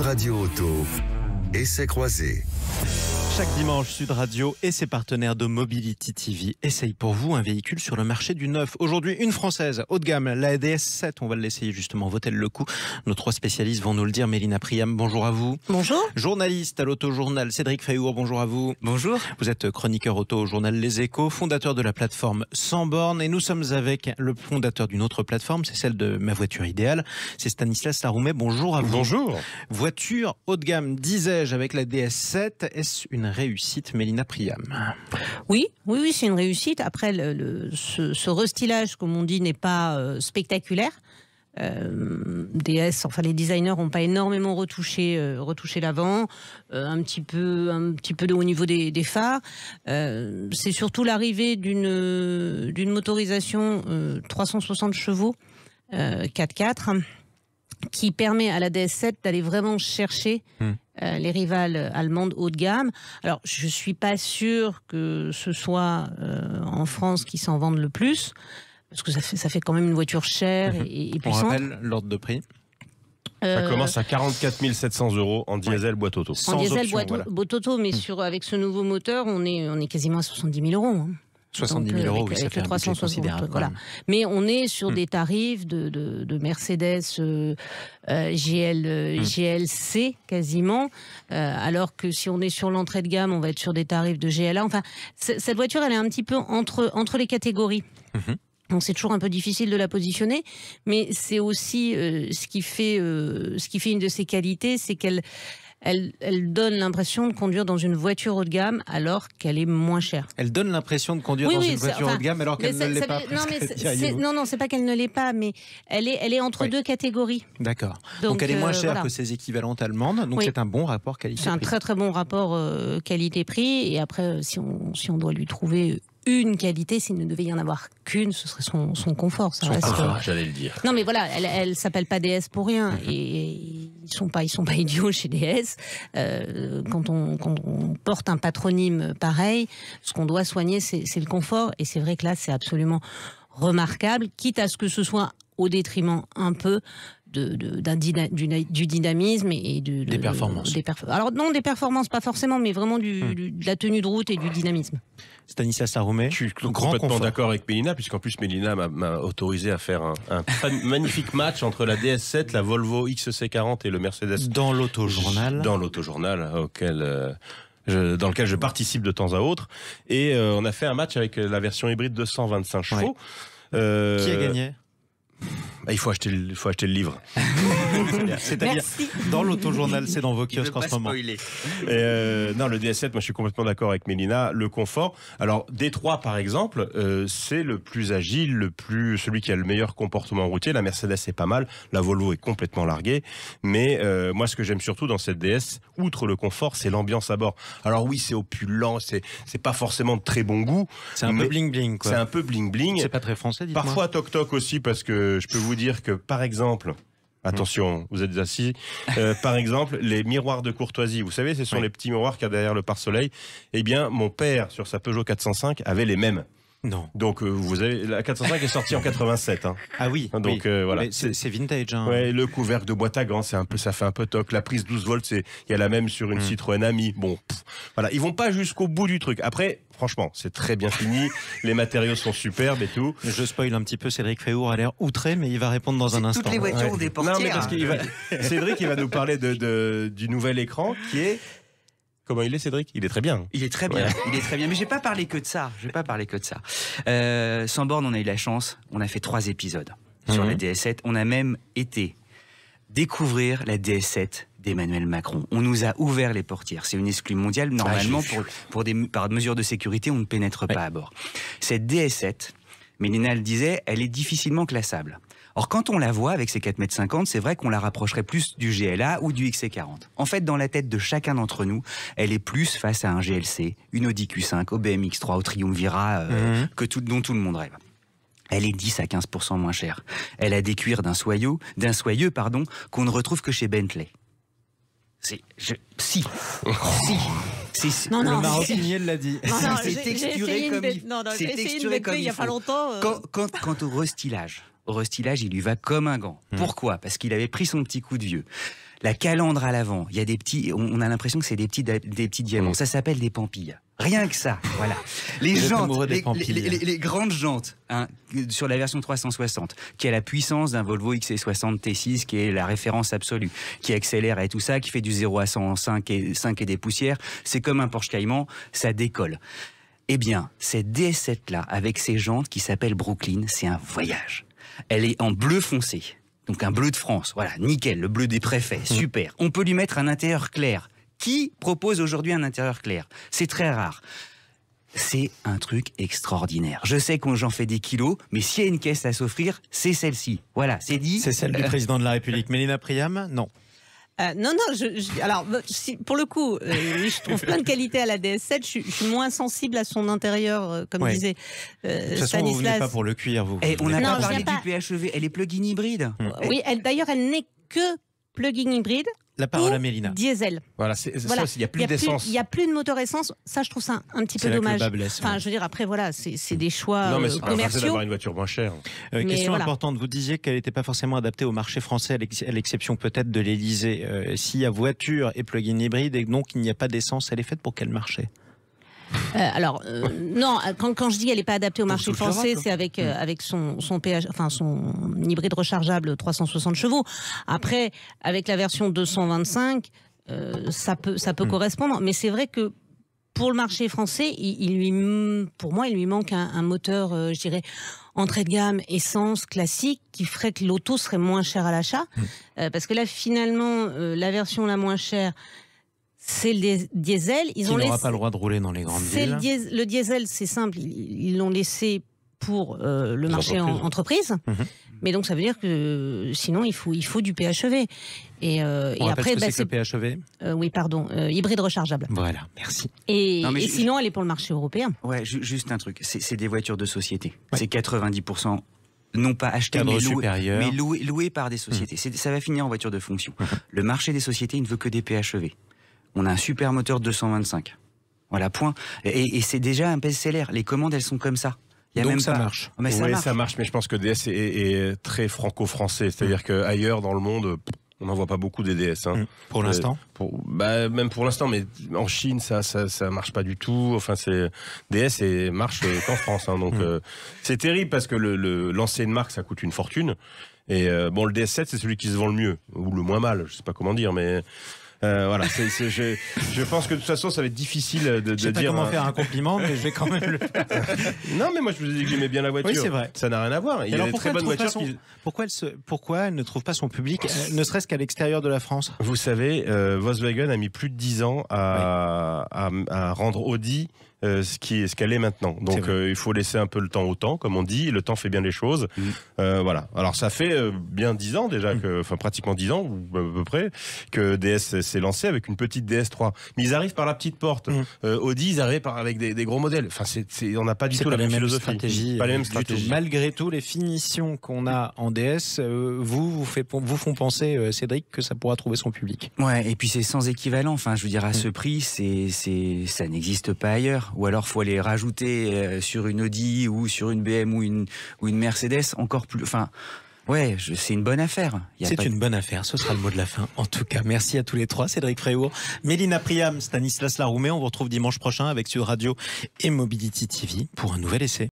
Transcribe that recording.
Radio Auto, essais croisés. Chaque dimanche, Sud Radio et ses partenaires de Mobility TV essayent pour vous un véhicule sur le marché du neuf. Aujourd'hui, une française haut de gamme, la DS7. On va l'essayer justement, vaut-elle le coup? Nos trois spécialistes vont nous le dire. Mélina Priam, bonjour à vous. Bonjour. Journaliste à l'Autojournal, Cédric Feyour, bonjour à vous. Bonjour. Vous êtes chroniqueur auto au journal Les Échos, fondateur de la plateforme Sans Bornes, et nous sommes avec le fondateur d'une autre plateforme, c'est celle de Ma Voiture Idéale. C'est Stanislas Laroumet, bonjour à vous. Bonjour. Voiture haut de gamme, disais-je, avec la DS7. Est-ce une réussite, Mélina Priam? Oui, c'est une réussite. Après, ce restylage, comme on dit, n'est pas spectaculaire. DS, enfin les designers n'ont pas énormément retouché l'avant, un petit peu au niveau des phares. C'est surtout l'arrivée d'une motorisation 360 chevaux 4x4 qui permet à la DS7 d'aller vraiment chercher les rivales allemandes haut de gamme. Alors, je ne suis pas sûre que ce soit en France qui s'en vendent le plus, parce que ça fait quand même une voiture chère et puissante. On rappelle l'ordre de prix. Ça commence à 44 700 € en diesel boîte auto. En diesel option, boîte auto, mais avec ce nouveau moteur, on est quasiment à 70 000 €. Hein. 70 000 €, oui, ça fait un budget considérable. Voilà. Mais on est sur des tarifs de Mercedes GLC quasiment, alors que si on est sur l'entrée de gamme, on va être sur des tarifs de GLA. Enfin, cette voiture, elle est un petit peu entre les catégories. Donc c'est toujours un peu difficile de la positionner, mais c'est aussi ce qui fait une de ses qualités, c'est qu'elle donne l'impression de conduire dans une voiture haut de gamme alors qu'elle est moins chère. Elle donne l'impression de conduire dans une voiture haut de gamme alors qu'elle ne l'est pas. Non, c'est pas qu'elle ne l'est pas, mais elle est entre deux catégories. D'accord. Donc elle est moins chère que ses équivalentes allemandes, donc c'est un bon rapport qualité-prix. C'est un très très bon rapport qualité-prix, et après si on doit lui trouver une qualité, s'il ne devait y en avoir qu'une, ce serait son confort. J'allais le dire. Non mais voilà, elle s'appelle pas DS pour rien, et ils sont pas idiots chez DS. Quand on porte un patronyme pareil, ce qu'on doit soigner, c'est le confort, et c'est vrai que là c'est absolument remarquable, quitte à ce que ce soit au détriment un peu du dynamisme et des performances. Alors non, des performances pas forcément, mais vraiment de la tenue de route et du dynamisme. Stanislas Laroumet. Je suis complètement d'accord avec Mélina, puisqu'en plus Mélina m'a autorisé à faire un magnifique match entre la DS7, la Volvo XC40 et le Mercedes. Dans l'Autojournal. Dans l'Autojournal, dans lequel je participe de temps à autre. Et on a fait un match avec la version hybride de 125 chevaux. Qui a gagné? Il faut acheter le livre. C'est-à-dire, dans l'Autojournal, c'est dans vos kiosques en ce moment. Non, le DS7, moi je suis complètement d'accord avec Mélina. Le confort. Alors, D3 par exemple, c'est le plus agile, celui qui a le meilleur comportement routier. La Mercedes est pas mal, la Volvo est complètement larguée. Mais moi, ce que j'aime surtout dans cette DS, outre le confort, c'est l'ambiance à bord. Alors oui, c'est opulent, c'est pas forcément de très bon goût. C'est un peu bling bling, quoi. C'est un peu bling bling. C'est pas très français, dites-moi. Parfois toc toc aussi, parce que je peux vous dire que par exemple. Attention, vous êtes assis. Par exemple, les miroirs de courtoisie. Vous savez, ce sont les petits miroirs qu'il y a derrière le pare-soleil. Eh bien, mon père, sur sa Peugeot 405, avait les mêmes. Non. Donc, vous avez la 405 est sortie en 87. Hein. Ah oui. Donc voilà. C'est vintage. Hein. Ouais, le couvercle de boîte à gants, ça fait un peu toc. La prise 12 volts, il y a la même sur une Citroën Ami. Bon, voilà, ils vont pas jusqu'au bout du truc. Après, franchement, c'est très bien fini. Les matériaux sont superbes et tout. Je spoil un petit peu. Cédric Feyour a l'air outré, mais il va répondre dans un instant. Toutes les voitures ont des portières. Non, mais parce Cédric, il va nous parler du nouvel écran qui est. Comment il est, Cédric? Il est très bien. Il est très bien. Il est très bien. Mais je vais pas parler que de ça. Sans borne, on a eu la chance. On a fait 3 épisodes sur la DS7. On a même été découvrir la DS7 d'Emmanuel Macron. On nous a ouvert les portières. C'est une exclue mondiale. Normalement, par mesure de sécurité, on ne pénètre pas à bord. Cette DS7, Mélina le disait, elle est difficilement classable. Or, quand on la voit avec ses 4,50 m, c'est vrai qu'on la rapprocherait plus du GLA ou du XC40. En fait, dans la tête de chacun d'entre nous, elle est plus face à un GLC, une Audi Q5, au BMX3, au Triumvira, dont tout le monde rêve. Elle est 10 à 15% moins chère. Elle a des cuirs d'un soyeux, qu'on ne retrouve que chez Bentley. Non, le Maroquinier l'a dit. C'est texturé comme il il y a pas longtemps. Quant au restylage, il lui va comme un gant. Pourquoi? Parce qu'il avait pris son petit coup de vieux. La calandre à l'avant, il y a des petits, on a l'impression que c'est des petits diamants. Ça s'appelle des pampilles. Rien que ça, voilà. Les jantes, les grandes jantes, hein, sur la version 360, qui a la puissance d'un Volvo XC60 T6, qui est la référence absolue, qui accélère et tout ça, qui fait du 0 à 100 en 5 et des poussières. C'est comme un Porsche Cayman, ça décolle. Eh bien, cette DS7-là, avec ses jantes qui s'appellent Brooklyn, c'est un voyage. Elle est en bleu foncé, donc un bleu de France, voilà, nickel, le bleu des préfets, super. On peut lui mettre un intérieur clair. Qui propose aujourd'hui un intérieur clair? C'est très rare. C'est un truc extraordinaire. Je sais que j'en fais des kilos, mais s'il y a une caisse à s'offrir, c'est celle-ci. Voilà, c'est dit. C'est celle du président de la République. Mélina Priam, non. Non, alors, pour le coup, je trouve plein de qualités à la DS7. Je suis moins sensible à son intérieur, comme disait de toute façon, Stanislas. vous venez pas pour le cuir, vous. Et on n'a pas parlé pas. du PHEV, elle est plug-in hybride. Oui, d'ailleurs, elle n'est que plug-in hybride. La parole à Mélina. Diesel. Voilà, ça aussi, il n'y a plus d'essence. Il n'y a plus de moteur essence. Ça, je trouve ça un petit peu dommage. Enfin, je veux dire, après, voilà, c'est des choix non, mais c'est pas commerciaux. d'avoir une voiture moins chère. Question importante. Vous disiez qu'elle n'était pas forcément adaptée au marché français, à l'exception peut-être de l'Elysée. Si la voiture est plug-in hybride et donc il n'y a pas d'essence, elle est faite pour quel marché? Non, quand je dis qu'elle n'est pas adaptée au marché français, c'est avec son PH, enfin son hybride rechargeable 360 chevaux. Après, avec la version 225, ça peut correspondre. Mais c'est vrai que pour le marché français, pour moi, il lui manque un moteur, je dirais, entrée de gamme, essence, classique, qui ferait que l'auto serait moins chère à l'achat. Parce que là, finalement, la version la moins chère, c'est le diesel. Ils n'aura pas le droit de rouler dans les grandes villes. Le diesel, c'est simple. Ils l'ont laissé pour le marché entreprise. Mais donc, ça veut dire que sinon, il faut du PHEV. Et après, c'est le PHEV. Oui, pardon. Hybride rechargeable. Voilà, merci. Et sinon, elle est pour le marché européen. Ouais, juste un truc. C'est des voitures de société. Ouais. C'est 90%. Non pas acheté, mais loué par des sociétés. Ça va finir en voiture de fonction. Le marché des sociétés, il ne veut que des PHEV. On a un super moteur 225. Voilà, point. Et c'est déjà un best-seller. Les commandes, elles sont comme ça. Donc ça marche. Mais ça marche, mais je pense que DS est très franco-français. C'est-à-dire qu'ailleurs, dans le monde, on n'en voit pas beaucoup des DS. Hein. Pour l'instant même pour l'instant, mais en Chine, ça marche pas du tout. Enfin, DS marche qu'en France. Hein. Donc, c'est terrible parce que lancer une marque, ça coûte une fortune. Et le DS7, c'est celui qui se vend le mieux. Ou le moins mal, je sais pas comment dire, mais... voilà, je pense que de toute façon, ça va être difficile de dire. Je sais pas comment faire un compliment, mais je vais quand même le faire. Non, mais moi, je vous ai dit que j'aimais bien la voiture. Oui, c'est vrai. Ça n'a rien à voir. Il y a des très bonnes voitures. Pourquoi elle ne trouve pas son public, ne serait-ce qu'à l'extérieur de la France? Vous savez, Volkswagen a mis plus de 10 ans à rendre Audi ce qu'elle est maintenant. Donc il faut laisser un peu le temps au temps, comme on dit. Le temps fait bien les choses. Voilà. Alors ça fait bien 10 ans déjà, pratiquement 10 ans, ou à peu près, que DS s'est lancé avec une petite DS3. Mais ils arrivent par la petite porte. Audi, ils arrivent avec des gros modèles. Enfin, on n'a pas du tout la même philosophie. Pas la même stratégie. Malgré tout, les finitions qu'on a en DS vous font penser, Cédric, que ça pourra trouver son public. Ouais, et puis c'est sans équivalent. Enfin, je veux dire, à ce prix, ça n'existe pas ailleurs. Ou alors, faut aller rajouter sur une Audi ou sur une BM ou une Mercedes encore plus. Enfin, ouais, c'est une bonne affaire. C'est une bonne affaire. Ce sera le mot de la fin. En tout cas, merci à tous les trois. Cédric Fréour, Mélina Priam, Stanislas Laroumet. On vous retrouve dimanche prochain avec Sud Radio et Mobility TV pour un nouvel essai.